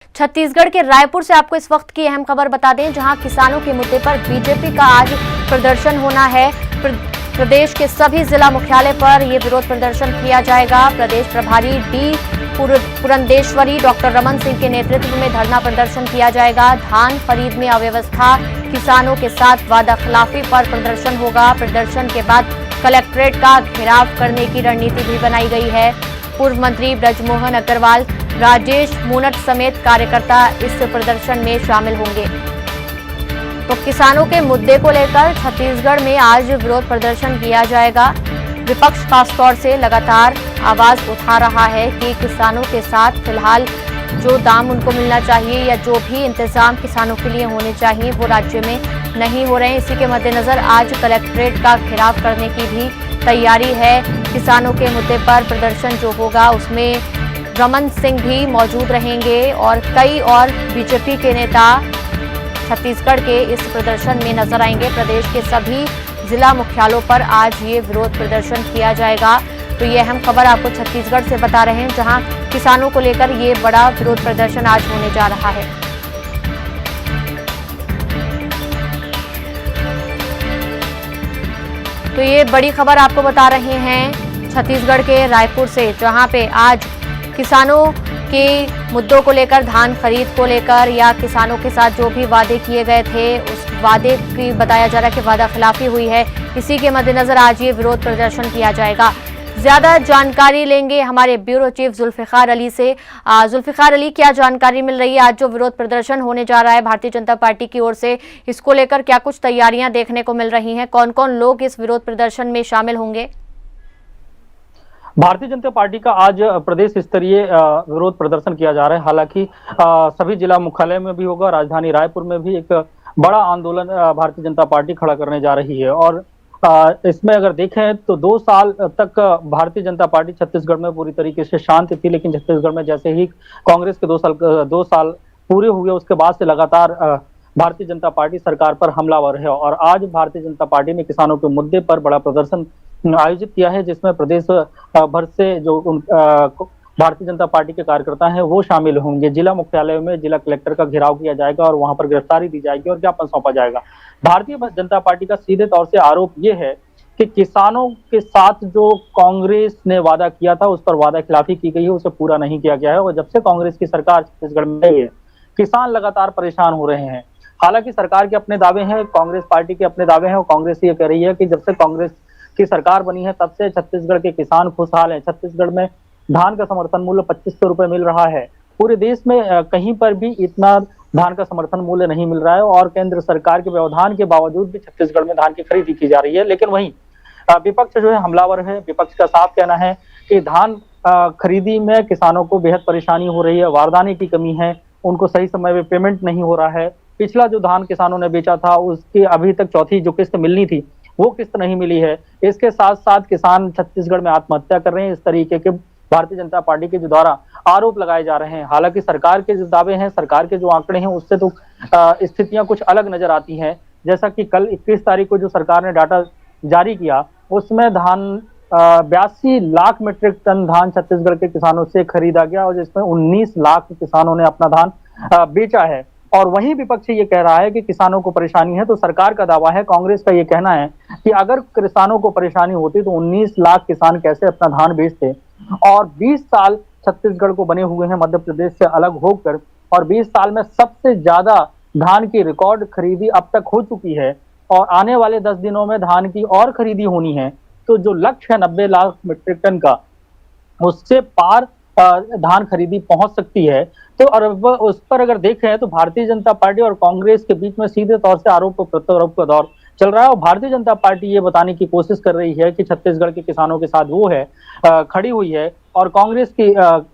छत्तीसगढ़ के रायपुर से आपको इस वक्त की अहम खबर बता दें, जहां किसानों के मुद्दे पर बीजेपी का आज प्रदर्शन होना है। प्रदेश के सभी जिला मुख्यालय पर यह विरोध प्रदर्शन किया जाएगा। प्रदेश प्रभारी डी पुरंदेश्वरी डॉक्टर रमन सिंह के नेतृत्व में धरना प्रदर्शन किया जाएगा। धान खरीद में अव्यवस्था, किसानों के साथ वादाखिलाफी पर प्रदर्शन होगा। प्रदर्शन के बाद कलेक्ट्रेट का घेराव करने की रणनीति भी बनाई गई है। पूर्व मंत्री ब्रजमोहन अग्रवाल, राजेश मूनट समेत कार्यकर्ता इस प्रदर्शन में शामिल होंगे। तो किसानों के मुद्दे को लेकर छत्तीसगढ़ में आज विरोध प्रदर्शन किया जाएगा। विपक्ष खासतौर से लगातार आवाज उठा रहा है कि किसानों के साथ फिलहाल जो दाम उनको मिलना चाहिए या जो भी इंतजाम किसानों के लिए होने चाहिए वो राज्य में नहीं हो रहे हैं। इसी के मद्देनजर आज कलेक्ट्रेट का घेराव करने की भी तैयारी है। किसानों के मुद्दे पर प्रदर्शन जो होगा उसमें रमन सिंह भी मौजूद रहेंगे और कई और बीजेपी के नेता छत्तीसगढ़ के इस प्रदर्शन में नजर आएंगे। प्रदेश के सभी जिला मुख्यालयों पर आज ये विरोध प्रदर्शन किया जाएगा। तो ये अहम खबर आपको छत्तीसगढ़ से बता रहे हैं, जहां किसानों को लेकर ये बड़ा विरोध प्रदर्शन आज होने जा रहा है। तो ये बड़ी खबर आपको बता रहे हैं छत्तीसगढ़ के रायपुर से, जहां पे आज किसानों के मुद्दों को लेकर, धान खरीद को लेकर या किसानों के साथ जो भी वादे किए गए थे उस वादे की बताया जा रहा है कि वादा खिलाफी हुई है। इसी के मद्देनजर आज ये विरोध प्रदर्शन किया जाएगा। ज्यादा जानकारी लेंगे हमारे ब्यूरो चीफ जुल्फिकार अली से। जुल्फिकार अली, क्या जानकारी मिल रही है? आज जो विरोध प्रदर्शन होने जा रहा है भारतीय जनता पार्टी की ओर से, इसको लेकर क्या कुछ तैयारियां देखने को मिल रही हैं? कौन कौन लोग इस विरोध प्रदर्शन में शामिल होंगे? भारतीय जनता पार्टी का आज प्रदेश स्तरीय विरोध प्रदर्शन किया जा रहा है। हालांकि सभी जिला मुख्यालय में भी होगा, राजधानी रायपुर में भी एक बड़ा आंदोलन भारतीय जनता पार्टी खड़ा करने जा रही है। और इसमें अगर देखें तो 2 साल तक भारतीय जनता पार्टी छत्तीसगढ़ में पूरी तरीके से शांत थी, लेकिन छत्तीसगढ़ में जैसे ही कांग्रेस के 2 साल पूरे हुए उसके बाद से लगातार भारतीय जनता पार्टी सरकार पर हमलावर है। और आज भारतीय जनता पार्टी ने किसानों के मुद्दे पर बड़ा प्रदर्शन आयोजित किया है, जिसमें प्रदेश भर से जो भारतीय जनता पार्टी के कार्यकर्ता हैं वो शामिल होंगे। जिला मुख्यालय में जिला कलेक्टर का घेराव किया जाएगा और वहां पर गिरफ्तारी दी जाएगी और ज्ञापन सौंपा जाएगा। भारतीय जनता पार्टी का सीधे तौर से आरोप ये है कि किसानों के साथ जो कांग्रेस ने वादा किया था उस पर वादा खिलाफी की गई है, उसे पूरा नहीं किया गया है। और जब से कांग्रेस की सरकार छत्तीसगढ़ में आई है, किसान लगातार परेशान हो रहे हैं। हालांकि सरकार के अपने दावे हैं, कांग्रेस पार्टी के अपने दावे हैं और कांग्रेस ये कह रही है कि जब से कांग्रेस की सरकार बनी है तब से छत्तीसगढ़ के किसान खुशहाल हैं। छत्तीसगढ़ में धान का समर्थन मूल्य 2500 रुपए मिल रहा है। पूरे देश में कहीं पर भी इतना धान का समर्थन मूल्य नहीं मिल रहा है और केंद्र सरकार के व्यवधान के बावजूद भी छत्तीसगढ़ में धान की खरीदी की जा रही है। लेकिन वहीं विपक्ष जो है हमलावर है। विपक्ष का साफ कहना है कि धान खरीदी में किसानों को बेहद परेशानी हो रही है, बारदाने की कमी है, उनको सही समय में पेमेंट नहीं हो रहा है। पिछला जो धान किसानों ने बेचा था उसकी अभी तक चौथी जो किस्त मिलनी थी वो किस्त नहीं मिली है। इसके साथ साथ किसान छत्तीसगढ़ में आत्महत्या कर रहे हैं। इस तरीके के भारतीय जनता पार्टी के जो द्वारा आरोप लगाए जा रहे हैं। हालांकि सरकार के जो दावे हैं, सरकार के जो आंकड़े हैं उससे तो स्थितियां कुछ अलग नजर आती हैं। जैसा कि कल 21 तारीख को जो सरकार ने डाटा जारी किया उसमें धान 82 लाख मीट्रिक टन धान छत्तीसगढ़ के किसानों से खरीदा गया और जिसमें 19 लाख किसानों ने अपना धान बेचा है। और वहीं विपक्ष ये कह रहा है कि किसानों को परेशानी है। तो सरकार का दावा है, कांग्रेस का ये कहना है कि अगर किसानों को परेशानी होती तो 19 लाख किसान कैसे अपना धान बेचते। और 20 साल छत्तीसगढ़ को बने हुए हैं मध्य प्रदेश से अलग होकर, और 20 साल में सबसे ज्यादा धान की रिकॉर्ड खरीदी अब तक हो चुकी है और आने वाले 10 दिनों में धान की और खरीदी होनी है। तो जो लक्ष्य है 90 लाख मीट्रिक टन का, उससे पार धान खरीदी पहुंच सकती है। तो और उस पर अगर देखें तो भारतीय जनता पार्टी और कांग्रेस के बीच में सीधे तौर से आरोप प्रत्यारोप का दौर चल रहा है। और भारतीय जनता पार्टी ये बताने की कोशिश कर रही है कि छत्तीसगढ़ के किसानों के साथ वो है, खड़ी हुई है, और कांग्रेस की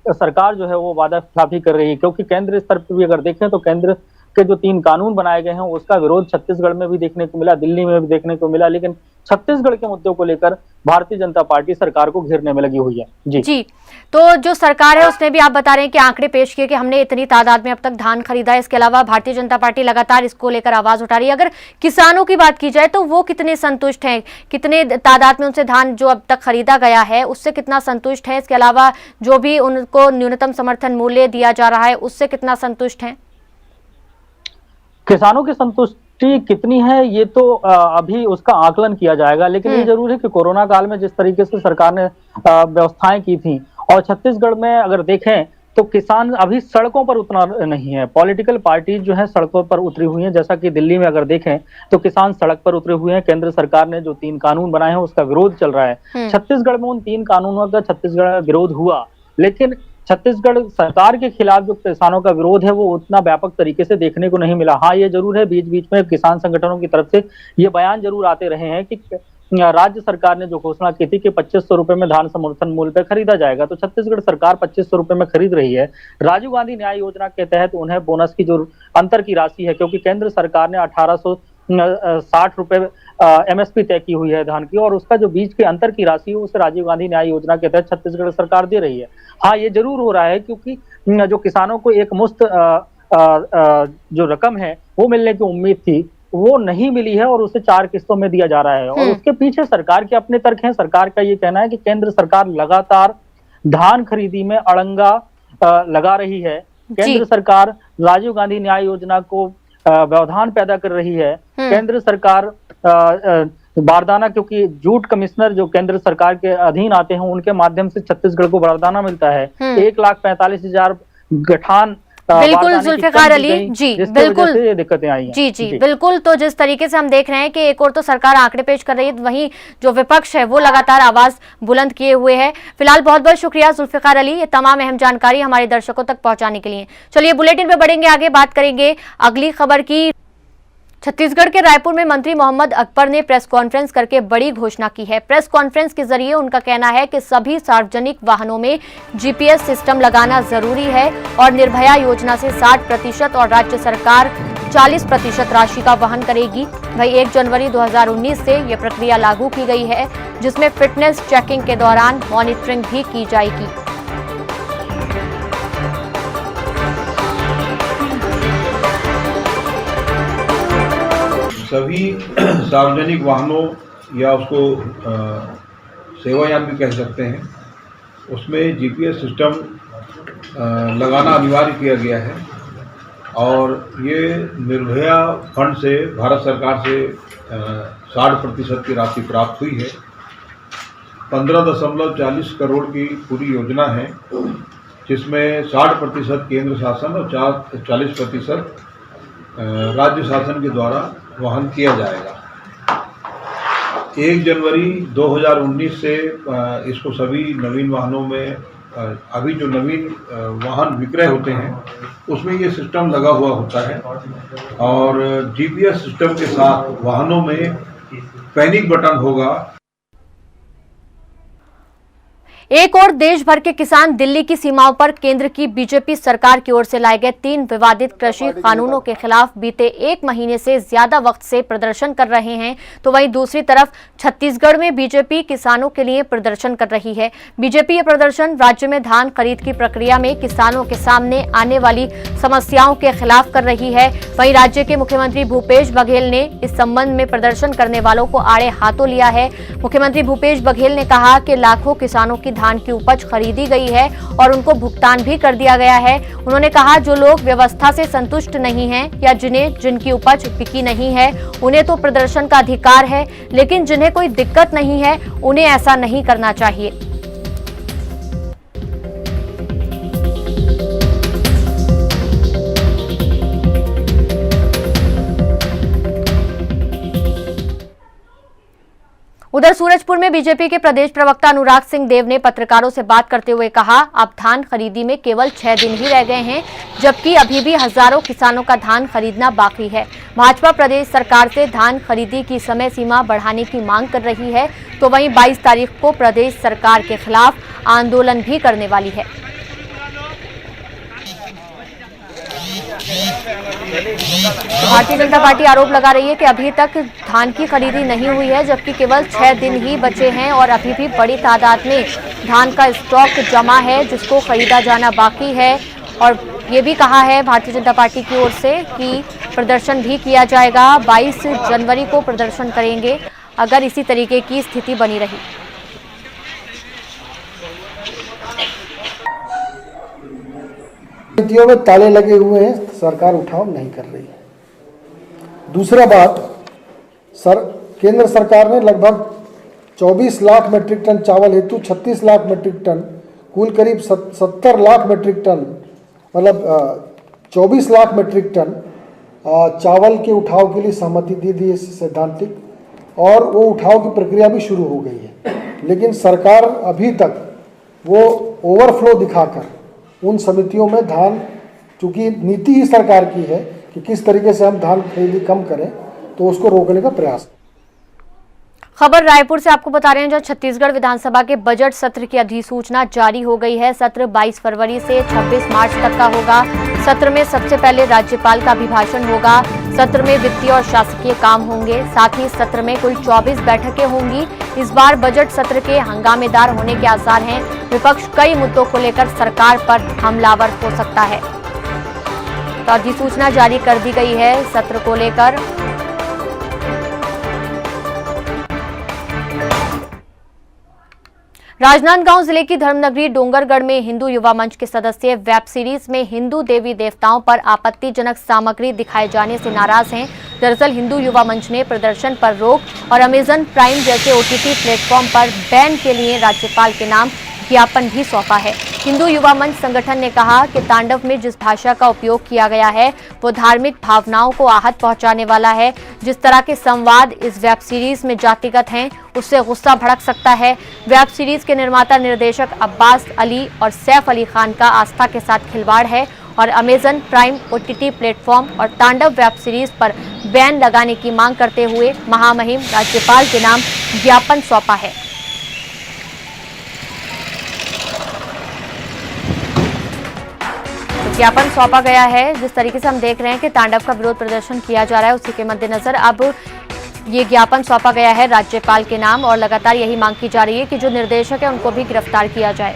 सरकार जो है वो वादा खिलाफी कर रही है। क्योंकि केंद्र स्तर पर भी अगर देखें तो केंद्र के जो 3 कानून बनाए गए हैं उसका विरोध छत्तीसगढ़ में भी देखने को मिला, दिल्ली में भी देखने को मिला, लेकिन छत्तीसगढ़ के मुद्दों को लेकर भारतीय जनता पार्टी सरकार को घेरने में लगी हुई है। जी, तो जो सरकार है उसने भी, आप बता रहे हैं कि आंकड़े पेश किए कि हमने इतनी तादाद में अब तक धान खरीदा है। इसके अलावा भारतीय जनता पार्टी लगातार इसको लेकर आवाज उठा रही है। अगर किसानों की बात की जाए तो वो कितने संतुष्ट हैं, कितने तादाद में उनसे धान जो अब तक खरीदा गया है उससे कितना संतुष्ट है? इसके अलावा जो भी उनको न्यूनतम समर्थन मूल्य दिया जा रहा है उससे कितना संतुष्ट है? किसानों की संतुष्टि कितनी है ये तो अभी उसका आकलन किया जाएगा, लेकिन ये जरूर है कि कोरोना काल में जिस तरीके से सरकार ने व्यवस्थाएं की थी, और छत्तीसगढ़ में अगर देखें तो किसान अभी सड़कों पर उतना नहीं है। पॉलिटिकल पार्टी जो है सड़कों पर उतरी हुई है, जैसा कि दिल्ली में अगर देखें तो किसान सड़क पर उतरे हुए हैं। केंद्र सरकार ने जो 3 कानून बनाए हैं उसका विरोध चल रहा है। छत्तीसगढ़ में उन 3 कानूनों का छत्तीसगढ़ में विरोध हुआ, लेकिन छत्तीसगढ़ सरकार के खिलाफ जो किसानों का विरोध है वो उतना व्यापक तरीके से देखने को नहीं मिला। हाँ, ये जरूर है बीच बीच में किसान संगठनों की तरफ से ये बयान जरूर आते रहे हैं कि राज्य सरकार ने जो घोषणा की थी कि 2500 रुपए में धान समर्थन मूल्य पे खरीदा जाएगा, तो छत्तीसगढ़ सरकार 2500 रुपए में खरीद रही है। राजीव गांधी न्याय योजना के तहत उन्हें बोनस की जो अंतर की राशि है, क्योंकि केंद्र सरकार ने 1860 रुपए MSP तय की हुई है धान की, और उसका जो बीच के अंतर की राशि है उसे राजीव गांधी न्याय योजना के तहत छत्तीसगढ़ सरकार दे रही है। हाँ, ये जरूर हो रहा है क्योंकि जो किसानों को एक मुश्त जो रकम है वो मिलने की उम्मीद थी वो नहीं मिली है, और उसे 4 किस्तों में दिया जा रहा है। और उसके पीछे सरकार के अपने तर्क हैं। सरकार का ये कहना है कि केंद्र सरकार लगातार धान खरीदी में अड़ंगा लगा रही है। केंद्र सरकार राजीव गांधी न्याय योजना को व्यवधान पैदा कर रही है। केंद्र सरकार बारदाना, क्योंकि जूट कमिश्नर जो केंद्र सरकार के अधीन आते हैं उनके माध्यम से छत्तीसगढ़ को बारदाना मिलता है। 1,45,000 गठान बिल्कुल जुल्फिकार अली जी, बिल्कुल ये दिक्कतें आई हैं। जी, बिल्कुल। तो जिस तरीके से हम देख रहे हैं कि एक और तो सरकार आंकड़े पेश कर रही है, वहीं जो विपक्ष है वो लगातार आवाज बुलंद किए हुए है। फिलहाल बहुत बहुत शुक्रिया जुल्फिकार अली, ये तमाम अहम जानकारी हमारे दर्शकों तक पहुंचाने के लिए। चलिए बुलेटिन में बढ़ेंगे आगे, बात करेंगे अगली खबर की। छत्तीसगढ़ के रायपुर में मंत्री मोहम्मद अकबर ने प्रेस कॉन्फ्रेंस करके बड़ी घोषणा की है। प्रेस कॉन्फ्रेंस के जरिए उनका कहना है कि सभी सार्वजनिक वाहनों में GPS सिस्टम लगाना जरूरी है और निर्भया योजना से 60% और राज्य सरकार 40% राशि का वहन करेगी। वहीं 1 जनवरी 2019 से यह प्रक्रिया लागू की गई है, जिसमें फिटनेस चेकिंग के दौरान मॉनिटरिंग भी की जाएगी। सभी सार्वजनिक वाहनों या उसको सेवायान भी कह सकते हैं, उसमें GPS सिस्टम लगाना अनिवार्य किया गया है। और ये निर्भया फंड से भारत सरकार से 60% की राशि प्राप्त हुई है। 15.40 करोड़ की पूरी योजना है, जिसमें 60% केंद्र शासन और 40% राज्य शासन के द्वारा वहन किया जाएगा। 1 जनवरी 2019 से इसको सभी नवीन वाहनों में, अभी जो नवीन वाहन विक्रय होते हैं उसमें ये सिस्टम लगा हुआ होता है। और GPS सिस्टम के साथ वाहनों में पैनिक बटन होगा। एक और देश भर के किसान दिल्ली की सीमाओं पर केंद्र की बीजेपी सरकार की ओर से लाए गए 3 विवादित कृषि कानूनों के खिलाफ बीते 1 महीने से ज्यादा वक्त से प्रदर्शन कर रहे हैं। तो वहीं दूसरी तरफ छत्तीसगढ़ में बीजेपी किसानों के लिए प्रदर्शन कर रही है। बीजेपी ये प्रदर्शन राज्य में धान खरीद की प्रक्रिया में किसानों के सामने आने वाली समस्याओं के खिलाफ कर रही है। वहीं राज्य के मुख्यमंत्री भूपेश बघेल ने इस संबंध में प्रदर्शन करने वालों को आड़े हाथों लिया है। मुख्यमंत्री भूपेश बघेल ने कहा कि लाखों किसानों की धान की उपज खरीदी गई है और उनको भुगतान भी कर दिया गया है। उन्होंने कहा जो लोग व्यवस्था से संतुष्ट नहीं हैं या जिनकी उपज बिकी नहीं है उन्हें तो प्रदर्शन का अधिकार है, लेकिन जिन्हें कोई दिक्कत नहीं है उन्हें ऐसा नहीं करना चाहिए। उधर सूरजपुर में बीजेपी के प्रदेश प्रवक्ता अनुराग सिंह देव ने पत्रकारों से बात करते हुए कहा, अब धान खरीदी में केवल 6 दिन ही रह गए हैं, जबकि अभी भी हजारों किसानों का धान खरीदना बाकी है। भाजपा प्रदेश सरकार से धान खरीदी की समय सीमा बढ़ाने की मांग कर रही है, तो वहीं 22 तारीख को प्रदेश सरकार के खिलाफ आंदोलन भी करने वाली है। भारतीय जनता पार्टी आरोप लगा रही है कि अभी तक धान की खरीदी नहीं हुई है, जबकि केवल 6 दिन ही बचे हैं और अभी भी बड़ी तादाद में धान का स्टॉक जमा है जिसको खरीदा जाना बाकी है। और ये भी कहा है भारतीय जनता पार्टी की ओर से कि प्रदर्शन भी किया जाएगा। 22 जनवरी को प्रदर्शन करेंगे अगर इसी तरीके की स्थिति बनी रही। नीतियों में ताले लगे हुए हैं, सरकार उठाव नहीं कर रही है। दूसरा बात, केंद्र सरकार ने लगभग 24 लाख मीट्रिक टन चावल हेतु 36 लाख मीट्रिक टन, कुल करीब 70 लाख मीट्रिक टन, मतलब 24 लाख मीट्रिक टन चावल के उठाव के लिए सहमति दे दी है सैद्धांतिक, और वो उठाव की प्रक्रिया भी शुरू हो गई है। लेकिन सरकार अभी तक वो ओवरफ्लो दिखाकर उन समितियों में धान, चूंकि नीति ही सरकार की है कि किस तरीके से हम धान खरीदी कम करें, तो उसको रोकने का प्रयास। खबर रायपुर से आपको बता रहे हैं, जहां छत्तीसगढ़ विधानसभा के बजट सत्र की अधिसूचना जारी हो गई है। सत्र 22 फरवरी से 26 मार्च तक का होगा। सत्र में सबसे पहले राज्यपाल का अभिभाषण होगा। सत्र में वित्तीय और शासकीय काम होंगे। साथ ही सत्र में कुल 24 बैठकें होंगी। इस बार बजट सत्र के हंगामेदार होने के आसार हैं। विपक्ष कई मुद्दों को लेकर सरकार पर हमलावर हो सकता है। तो अधिसूचना जारी कर दी गई है सत्र को लेकर। राजनांदगांव जिले की धर्मनगरी डोंगरगढ़ में हिंदू युवा मंच के सदस्य वेब सीरीज में हिंदू देवी देवताओं पर आपत्तिजनक सामग्री दिखाए जाने से नाराज हैं। दरअसल हिंदू युवा मंच ने प्रदर्शन पर रोक और अमेजन प्राइम जैसे ओटीटी प्लेटफॉर्म पर बैन के लिए राज्यपाल के नाम ज्ञापन भी सौंपा है। हिंदू युवा मंच संगठन ने कहा कि तांडव में जिस भाषा का उपयोग किया गया है वो धार्मिक भावनाओं को आहत पहुंचाने वाला है। जिस तरह के संवाद इस वेब सीरीज में जातिगत हैं, उससे गुस्सा भड़क सकता है। वेब सीरीज के निर्माता निर्देशक अब्बास अली और सैफ अली खान का आस्था के साथ खिलवाड़ है और अमेजन प्राइम ओटीटी प्लेटफॉर्म और तांडव वेब सीरीज पर बैन लगाने की मांग करते हुए महामहिम राज्यपाल के नाम ज्ञापन सौंपा है। ज्ञापन सौंपा गया है। जिस तरीके से हम देख रहे हैं कि तांडव का विरोध प्रदर्शन किया जा रहा है, उसी के मद्देनजर अब ये ज्ञापन सौंपा गया है राज्यपाल के नाम और लगातार यही मांग की जा रही है कि जो निर्देशक है उनको भी गिरफ्तार किया जाए।